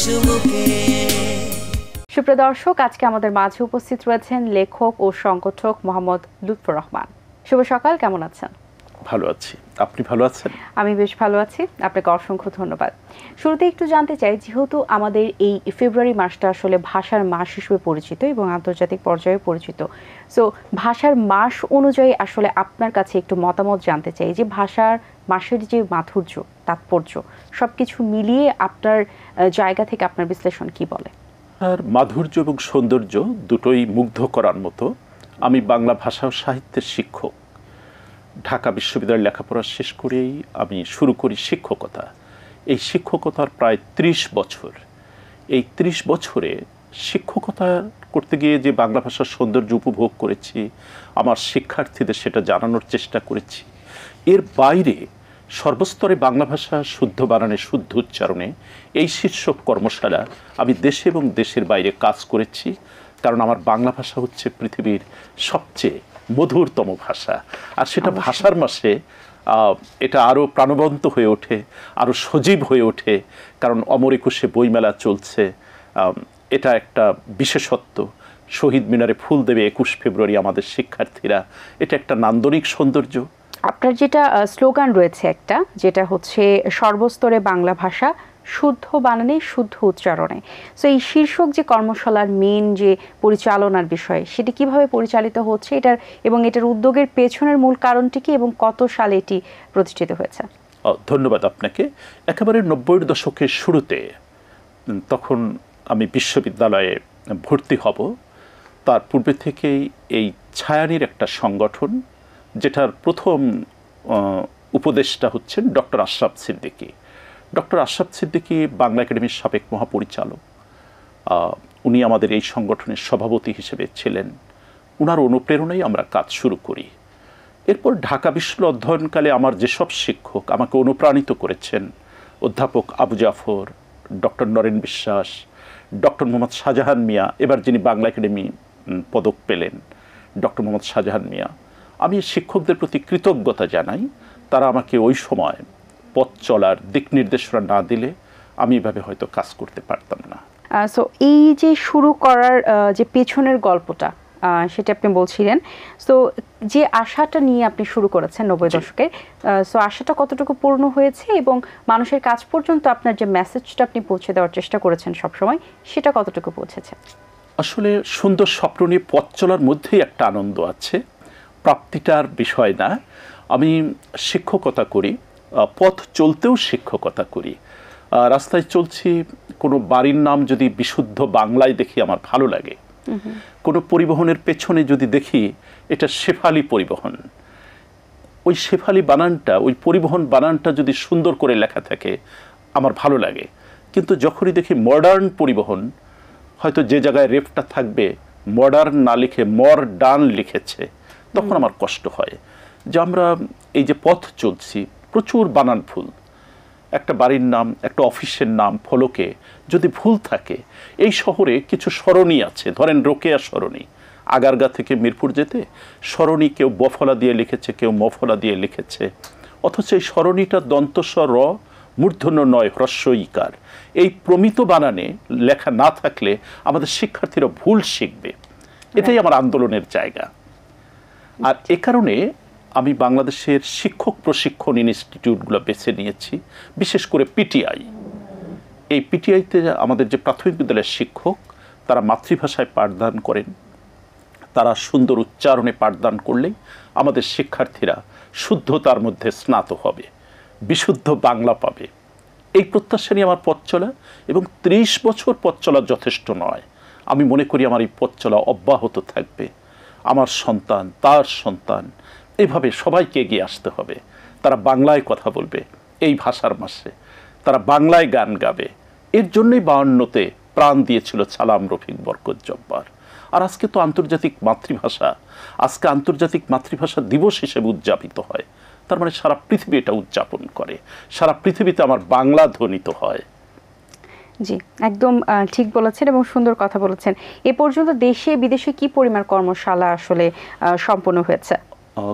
চুমুকে। সুপ্রিয় দর্শক, আজকে আমাদের মাঝে উপস্থিত রয়েছেন লেখক ও সংগঠক মোহাম্মদ লুৎফর রহমান। শুভ সকাল, কেমন আছেন? ভালো আছি, আপনি ভালো আছেন? আমি বেশ ভালো আছি, আপনাকে অসংখ্য ধন্যবাদ। শুরুতে একটু জানতে চাই, যেহেতু আমাদের এই ফেব্রুয়ারি মাসটা আসলে ভাষার মাস হিসেবে পরিচিত এবং আন্তর্জাতিক পর্যায়ে পরিচিত, সো ভাষার মাস অনুযায়ী আসলে আপনার কাছে একটু মতামত জানতে চাই যে ভাষার মাসের যে মাধুর্য, তাৎপর্য সবকিছু মিলিয়ে আপনার জায়গা থেকে আপনার বিশ্লেষণ কি বলে? আর মাধুর্য এবং সৌন্দর্য দুটোই মুগ্ধ করার মতো। আমি বাংলা ভাষা ও সাহিত্যের শিক্ষক। ঢাকা বিশ্ববিদ্যালয়ে লেখাপড়া শেষ করেই আমি শুরু করি শিক্ষকতা। এই শিক্ষকতার প্রায় ৩০ বছর। এই ৩০ বছরে শিক্ষকতা করতে গিয়ে যে বাংলা ভাষার সৌন্দর্য উপভোগ করেছি, আমার শিক্ষার্থীদের সেটা জানানোর চেষ্টা করেছি। এর বাইরে সর্বস্তরে বাংলা ভাষা শুদ্ধ বানানে, শুদ্ধ উচ্চারণে এই শীর্ষক কর্মশালা আমি দেশে এবং দেশের বাইরে কাজ করেছি। কারণ আমার বাংলা ভাষা হচ্ছে পৃথিবীর সবচেয়ে মধুরতম ভাষা। আর সেটা ভাষার মাসে এটা আরও প্রাণবন্ত হয়ে ওঠে, আরও সজীব হয়ে ওঠে। কারণ অমর একুশে বইমেলা চলছে, এটা একটা বিশেষত্ব। শহীদ মিনারে ফুল দেবে ২১ ফেব্রুয়ারি আমাদের শিক্ষার্থীরা, এটা একটা নান্দনিক সৌন্দর্য। আপনার যেটা স্লোগান রয়েছে একটা, যেটা হচ্ছে সর্বস্তরে বাংলা ভাষা শুদ্ধ বানানে, শুদ্ধ উচ্চারণে, সো এই শীর্ষক যে কর্মশালার মেন যে পরিচালনার বিষয়, সেটি কিভাবে পরিচালিত হচ্ছে এটার এবং এটার উদ্যোগের পেছনের মূল কারণটি কি এবং কত সালে এটি প্রতিষ্ঠিত হয়েছে? ধন্যবাদ আপনাকে। একেবারে ৯০-এর দশকের শুরুতে, তখন আমি বিশ্ববিদ্যালয়ে ভর্তি হব, তার পূর্বে থেকেই এই ছায়ানীর একটা সংগঠন, যেটার প্রথম উপদেষ্টা হচ্ছেন ডক্টর আশরাফ সিদ্দিকী। ডক্টর আশরাফ সিদ্দিকী বাংলা একাডেমির সাবেক মহাপরিচালক। উনি আমাদের এই সংগঠনের সভাপতি হিসেবে ছিলেন। ওনার অনুপ্রেরণায় আমরা কাজ শুরু করি। এরপর ঢাকা বিশ্ববিদ্যালয় অধ্যয়নকালে আমার যেসব শিক্ষক আমাকে অনুপ্রাণিত করেছেন, অধ্যাপক আবু জাফর, ডক্টর নরেন বিশ্বাস, ডক্টর মোহাম্মদ শাহজাহান মিয়া, এবার যিনি বাংলা একাডেমি পদক পেলেন, ডক্টর মোহাম্মদ শাহজাহান মিয়া, আমি শিক্ষকদের প্রতি কৃতজ্ঞতা জানাই। তারা আমাকে ওই সময় পথ চলার দিক নির্দেশনা না দিলে আমি এভাবে হয়তো কাজ করতে পারতাম না। সো এই যে শুরু করার যে পেছনের গল্পটা, সেটা আপনি বলছিলেন, সো যে আশাটা নিয়ে আপনি শুরু করেছেন ৯০ দশকে, সো আশাটা কতটুকু পূর্ণ হয়েছে এবং মানুষের কাছ পর্যন্ত আপনার যে মেসেজটা আপনি পৌঁছে দেওয়ার চেষ্টা করেছেন সবসময়, সেটা কতটুকু পৌঁছেছে? আসলে সুন্দর স্বপ্ন নিয়ে পথ চলার মধ্যেই একটা আনন্দ আছে, প্রাপ্তিটার বিষয় না। আমি শিক্ষকতা করি, পথ চলতেও শিক্ষকতা করি। রাস্তায় চলছি, কোনো বাড়ির নাম যদি বিশুদ্ধ বাংলায় দেখি আমার ভালো লাগে। কোনো পরিবহনের পেছনে যদি দেখি এটা শেফালি পরিবহন, ওই শেফালি বানানটা, ওই পরিবহন বানানটা যদি সুন্দর করে লেখা থাকে আমার ভালো লাগে। কিন্তু যখনই দেখি মডার্ন পরিবহন, হয়তো যে জায়গায় রেফটা থাকবে মডার্ন না লিখে মরডার্ন লিখেছে, তখন আমার কষ্ট হয় যে আমরা এই যে পথ চলছি, প্রচুর বানান ভুল। একটা বাড়ির নাম, একটা অফিসের নাম ফলকে যদি ভুল থাকে, এই শহরে কিছু সরণি আছে, ধরেন রোকেয়া সরণি, আগারগা থেকে মিরপুর যেতে সরণি কেউ বফলা দিয়ে লিখেছে, কেউ মফলা দিয়ে লিখেছে, অথচ এই সরণিটা দন্তস্ব র মূর্ধন্য নয়, হ্রস্ব ইকার। এই প্রমিত বানানে লেখা না থাকলে আমাদের শিক্ষার্থীরা ভুল শিখবে। এটাই আমার আন্দোলনের জায়গা। আর এ কারণে আমি বাংলাদেশের শিক্ষক প্রশিক্ষণ ইনস্টিটিউটগুলো বেছে নিয়েছি, বিশেষ করে পিটিআই। এই পিটিআইতে আমাদের যে প্রাথমিক বিদ্যালয়ের শিক্ষক, তারা মাতৃভাষায় পাঠদান করেন। তারা সুন্দর উচ্চারণে পাঠদান করলেই আমাদের শিক্ষার্থীরা শুদ্ধতার মধ্যে স্নাত হবে, বিশুদ্ধ বাংলা পাবে। এই প্রত্যাশা নিয়ে আমার পথ চলা, এবং ৩০ বছর পথ চলা যথেষ্ট নয়। আমি মনে করি আমার এই পথ চলা অব্যাহত থাকবে। আমার সন্তান, তার সন্তান, এইভাবে সবাইকে এগিয়ে আসতে হবে। তারা বাংলায় কথা বলবে এই ভাষার মাসে, তারা বাংলায় গান গাবে। এর জন্যই ৫২তে প্রাণ দিয়েছিল ছালাম রফিক বরকত জব্বার। আর আজকে তো আন্তর্জাতিক মাতৃভাষা, আজকে আন্তর্জাতিক মাতৃভাষা দিবস হিসেবে উদযাপিত হয়। তার মানে সারা পৃথিবী এটা উদযাপন করে, সারা পৃথিবীতে আমার বাংলা ধ্বনিত হয়। জি, একদম ঠিক বলেছেন এবং সুন্দর কথা বলেছেন। এ পর্যন্ত দেশে বিদেশে কি পরিমাণ কর্মশালা আসলে সম্পন্ন হয়েছে?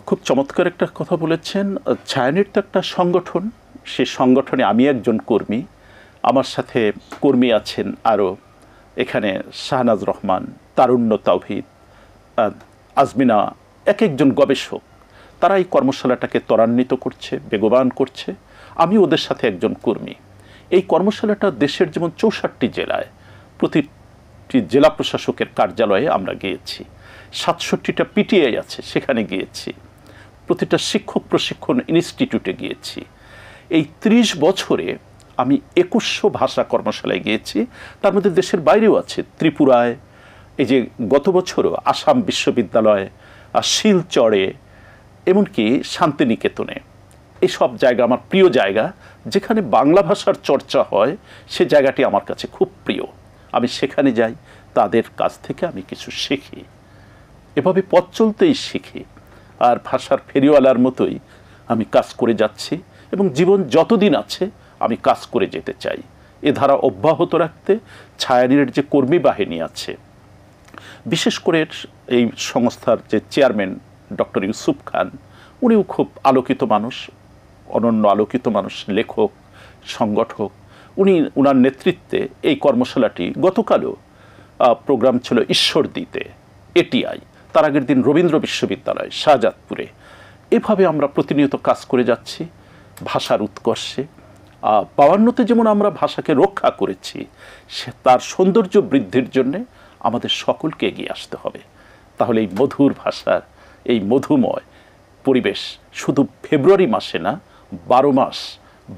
খুব চমৎকার একটা কথা বলেছেন। ছায়ানীর তো একটা সংগঠন, সে সংগঠনে আমি একজন কর্মী। আমার সাথে কর্মী আছেন আরও, এখানে শাহনাজ রহমান, তারুণ্য তাওহিদ, আজমিনা, এক একজন গবেষক, তারা এই কর্মশালাটাকে ত্বরান্বিত করছে, বেগবান করছে। আমি ওদের সাথে একজন কর্মী। এই কর্মশালাটা দেশের যেমন 64টি জেলায়, প্রতিটি জেলা প্রশাসকের কার্যালয়ে আমরা গিয়েছি, 67টা পিটিআই আছে সেখানে গিয়েছি, প্রতিটা শিক্ষক প্রশিক্ষণ ইনস্টিটিউটে গিয়েছি। এই 30 বছরে আমি 2100 ভাষা কর্মশালায় গিয়েছি, তার মধ্যে দেশের বাইরেও আছে, ত্রিপুরায়, এই যে গত বছরও আসাম বিশ্ববিদ্যালয়, শিলচরে, এমনকি শান্তিনিকেতনে। এইসব জায়গা আমার প্রিয় জায়গা, যেখানে বাংলা ভাষার চর্চা হয়, সে জায়গাটি আমার কাছে খুব প্রিয়। আমি সেখানে যাই, তাদের কাছ থেকে আমি কিছু শিখি, এভাবে পথ চলতেই শিখি। আর ভাষার ফেরিওয়ালার মতোই আমি কাজ করে যাচ্ছি, এবং জীবন যতদিন আছে আমি কাজ করে যেতে চাই। এ ধারা অব্যাহত রাখতে ছায়ানীড়ের যে কর্মী বাহিনী আছে, বিশেষ করে এই সংস্থার যে চেয়ারম্যান ডক্টর ইউসুফ খান, উনিও খুব আলোকিত মানুষ, অনন্য আলোকিত মানুষ, লেখক, সংগঠক। উনার নেতৃত্বে এই কর্মশালাটি, গতকালও প্রোগ্রাম ছিল ঈশ্বরদীতে, এটিআই, তার আগের দিন রবীন্দ্র বিশ্ববিদ্যালয় শাহজাদপুরে। এভাবে আমরা প্রতিনিয়ত কাজ করে যাচ্ছি ভাষার উৎকর্ষে। 52তে যেমন আমরা ভাষাকে রক্ষা করেছি, সে তার সৌন্দর্য বৃদ্ধির জন্যে আমাদের সকলকে এগিয়ে আসতে হবে। তাহলে এই মধুর ভাষার, এই মধুময় পরিবেশ শুধু ফেব্রুয়ারি মাসে না, 12 মাস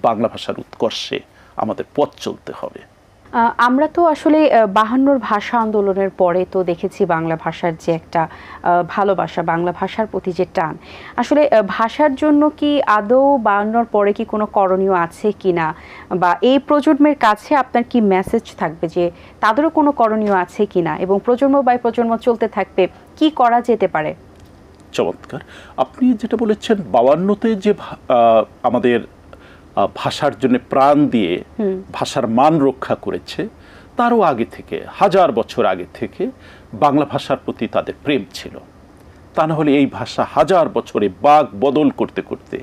বাংলা ভাষার উৎকর্ষে আমাদের পথ চলতে হবে। আমরা তো আসলে 52 ভাষা আন্দোলনের পরে তো দেখেছি বাংলা ভাষার যে একটা ভালোবাসা, বাংলা ভাষার প্রতি যে টান, আসলে ভাষার জন্য কি আদৌ 52 পরে কি কোনো করণীয় আছে কিনা, বা এই প্রজন্মের কাছে আপনার কি মেসেজ থাকবে যে তাদেরও কোনো করণীয় আছে কিনা, এবং প্রজন্ম বাই প্রজন্ম চলতে থাকবে কি করা যেতে পারে? চমৎকার। আপনি যেটা বলেছেন, 52তে যে আমাদের ভাষার জন্য প্রাণ দিয়ে ভাষার মান রক্ষা করেছে, তারও আগে থেকে, 1000 বছর আগে থেকে বাংলা ভাষার প্রতি তাদের প্রেম ছিল। তা না হলে এই ভাষা 1000 বছরে বাক বদল করতে করতে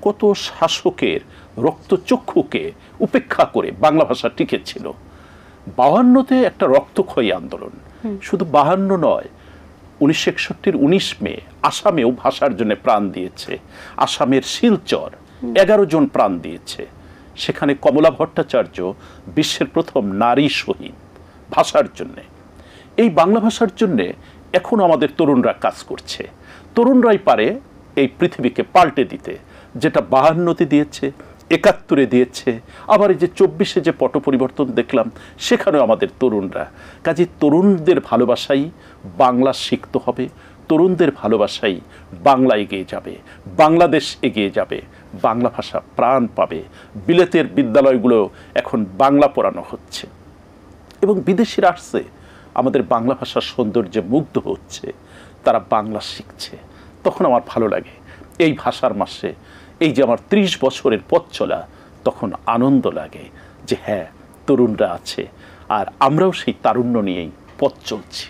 কত শাসকের রক্তচক্ষুকে উপেক্ষা করে বাংলা ভাষা টিকেছিল। 52তে একটা রক্তক্ষয়ী আন্দোলন, শুধু 52 নয়, 1961-র 19 মে আসামেও ভাষার জন্য প্রাণ দিয়েছে। আসামের শিলচর 11 জন প্রাণ দিয়েছে। সেখানে কমলা ভট্টাচার্য বিশ্বের প্রথম নারী শহীদ ভাষার জন্যে। এই বাংলা ভাষার জন্যে এখন আমাদের তরুণরা কাজ করছে। তরুণরাই পারে এই পৃথিবীকে পাল্টে দিতে, যেটা 52তে দিয়েছে, 71-এ দিয়েছে, আবার এই যে 24-এ যে পট পরিবর্তন দেখলাম, সেখানেও আমাদের তরুণরা। কাজে তরুণদের ভালোবাসাই বাংলা শিখতে হবে, তরুণদের ভালোবাসাই বাংলা এগিয়ে যাবে, বাংলাদেশ এগিয়ে যাবে, বাংলা ভাষা প্রাণ পাবে। বিলেতের বিদ্যালয়গুলো এখন বাংলা পড়ানো হচ্ছে, এবং বিদেশিরা আসছে আমাদের বাংলা ভাষার সৌন্দর্যে মুগ্ধ হচ্ছে, তারা বাংলা শিখছে। তখন আমার ভালো লাগে এই ভাষার মাসে, এই যে আমার 30 বছরের পথ চলা, তখন আনন্দ লাগে যে হ্যাঁ, তরুণরা আছে, আর আমরাও সেই তারুণ্য নিয়েই পথ চলছি।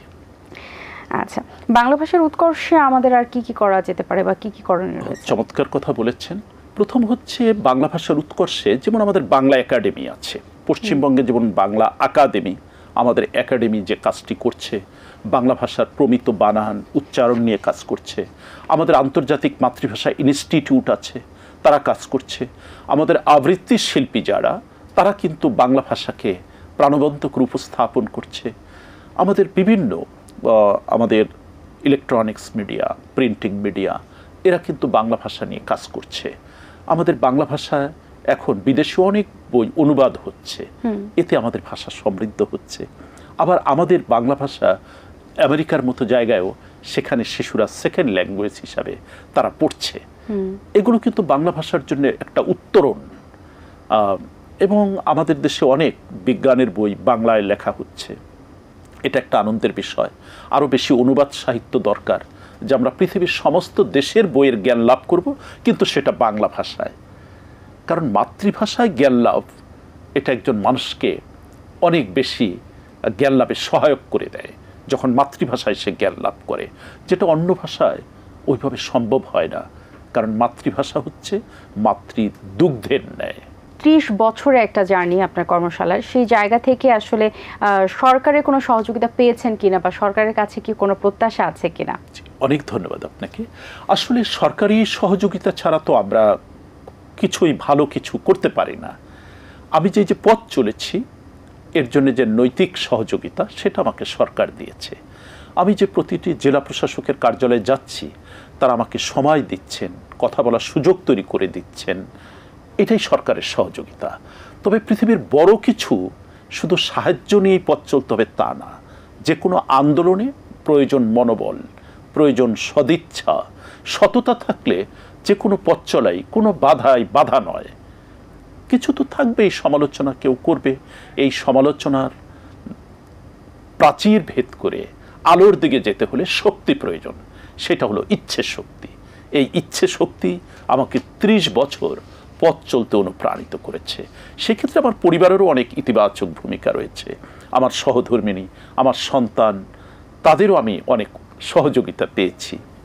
আচ্ছা, বাংলা ভাষার উৎকর্ষে আমাদের আর কি কি করা যেতে পারে, বা কি কি করণীয় রয়েছে? চমৎকার কথা বলেছেন। প্রথম হচ্ছে বাংলা ভাষার উৎকর্ষে যেমন আমাদের বাংলা একাডেমি আছে, পশ্চিমবঙ্গে যেমন বাংলা আকাদেমি, আমাদের একাডেমি যে কাজটি করছে, বাংলা ভাষার প্রমিত বানান উচ্চারণ নিয়ে কাজ করছে। আমাদের আন্তর্জাতিক মাতৃভাষা ইনস্টিটিউট আছে, তারা কাজ করছে। আমাদের আবৃত্তি শিল্পী যারা, তারা কিন্তু বাংলা ভাষাকে প্রাণবন্ত করে উপস্থাপন করছে। আমাদের বিভিন্ন আমাদের ইলেকট্রনিক্স মিডিয়া, প্রিন্টিং মিডিয়া, এরা কিন্তু বাংলা ভাষা নিয়ে কাজ করছে। আমাদের বাংলা ভাষা এখন বিদেশে অনেক বই অনুবাদ হচ্ছে, এতে আমাদের ভাষা সমৃদ্ধ হচ্ছে। আবার আমাদের বাংলা ভাষা আমেরিকার মতো জায়গায়ও, সেখানে শিশুরা সেকেন্ড ল্যাঙ্গুয়েজ হিসাবে তারা পড়ছে। এগুলো কিন্তু বাংলা ভাষার জন্য একটা উত্তরণ। এবং আমাদের দেশে অনেক বিজ্ঞানের বই বাংলায় লেখা হচ্ছে, এটা একটা আনন্দের বিষয়। আরও বেশি অনুবাদ সাহিত্য দরকার, যে আমরা পৃথিবীর সমস্ত দেশের বইয়ের জ্ঞান লাভ করব, কিন্তু সেটা বাংলা ভাষায়। কারণ মাতৃভাষায় জ্ঞান লাভ, এটা একজন মানুষকে অনেক বেশি জ্ঞান লাভে সহায়ক করে দেয়, যখন মাতৃভাষায় সে জ্ঞান লাভ করে, যেটা অন্য ভাষায় ওইভাবে সম্ভব হয় না। কারণ মাতৃভাষা হচ্ছে মাতৃদুগ্ধের ন্যায়। 30 বছরের একটা জার্নি আপনার কর্মশালার, সেই জায়গা থেকে আসলে সরকারের কোনো সহযোগিতা পেয়েছেন কিনা বা সরকারের কাছে কি কোনো প্রত্যাশা আছে কিনা? অনেক ধন্যবাদ আপনাকে। আসলে সরকারি সহযোগিতা ছাড়া তো আমরা কিছুই ভালো কিছু করতে পারি না। আমি যে পথ চলেছি এর জন্য যে নৈতিক সহযোগিতা সেটা আমাকে সরকার দিয়েছে। আমি যে প্রতিটি জেলা প্রশাসকের কার্যালয়ে যাচ্ছি তারা আমাকে সময় দিচ্ছেন, কথা বলার সুযোগ তৈরি করে দিচ্ছেন, এটাই সরকারের সহযোগিতা। তবে পৃথিবীর বড় কিছু শুধু সাহায্য নিয়েই পথ চলতে হবে তা না। যে কোনো আন্দোলনে প্রয়োজন মনোবল, প্রয়োজন সদিচ্ছা, সততা থাকলে যে কোনো পথ চলাই কোনো বাধা নয়। কিছু তো থাকবে, এই সমালোচনা কেউ করবে, এই সমালোচনার প্রাচীর ভেদ করে আলোর দিকে যেতে হলে শক্তি প্রয়োজন, সেটা হলো ইচ্ছে শক্তি। এই ইচ্ছে শক্তি আমাকে 30 বছর পথ চলতে অনুপ্রাণিত করেছে। সেক্ষেত্রে আমার পরিবারেরও অনেক ইতিবাচক ভূমিকা রয়েছে। আমার সহধর্মিণী, আমার সন্তান, তাদেরও আমি অনেক সহযোগিতা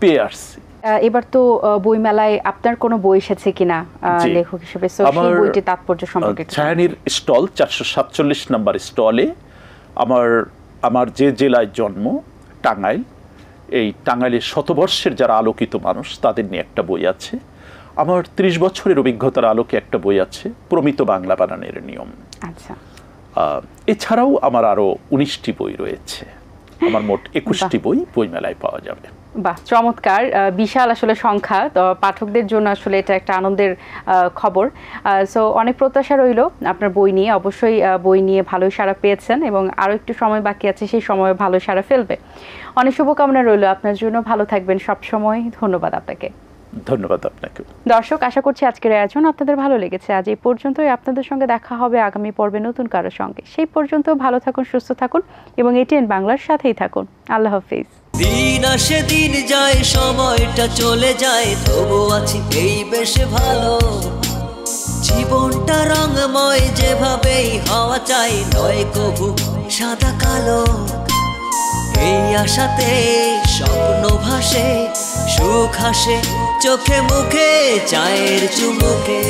পেয়ে আসছি। এবার তো বইমেলায় আপনার কোনো বই এসেছে কিনা লেখক হিসেবে? সেই বইটির তাৎপর্য সম্পর্কে ছায়ানীর স্টল 447 নম্বর স্টলে আমার যে জেলায় জন্ম টাঙ্গাইল, এই টাঙ্গাইলের শতবর্ষের যারা আলোকিত মানুষ তাদের নিয়ে একটা বই আছে। আমার 30 বছরের অভিজ্ঞতার আলোকে একটা বই আছে, প্রমিত বাংলা বানানের নিয়ম। আচ্ছা, এছাড়াও আমার আরো 19টি বই রয়েছে। আমার মোট 21টি বই বইমেলায় পাওয়া যাবে। বাহ, চমৎকার! বিশাল আসলে সংখ্যা, তো পাঠকদের জন্য আসলে এটা একটা আনন্দের খবর। সো অনেক প্রত্যাশা রইল আপনার বই নিয়ে। অবশ্যই বই নিয়ে ভালোই সাড়া পেয়েছেন এবং আরও একটু সময় বাকি আছে, সেই সময়ে ভালো সাড়া ফেলবে। অনেক শুভকামনা রইল আপনার জন্য। ভালো থাকবেন সব সময়। ধন্যবাদ আপনাকে। ধন্যবাদ আপনাকে। দর্শক, আশা করছি আজকের আয়োজন আপনাদের ভালো লেগেছে। আজ এই পর্যন্তই। আপনাদের সঙ্গে দেখা হবে আগামী পর্বে নতুন কারোর সঙ্গে। সেই পর্যন্ত ভালো থাকুন, সুস্থ থাকুন এবং এটিএন বাংলার সাথেই থাকুন। আল্লাহ হাফিজ। দিন আসে দিন যায়, সময়টা চলে যায়, তবু আছি এই বেশ ভালো। জীবনটা রঙময়, যেভাবেই হওয়া চাই, নয় কভু সাদা কালো। এই আশাতে স্বপ্ন ভাসে, সুখ হাসে চোখে মুখে, চায়ের চুমুকে।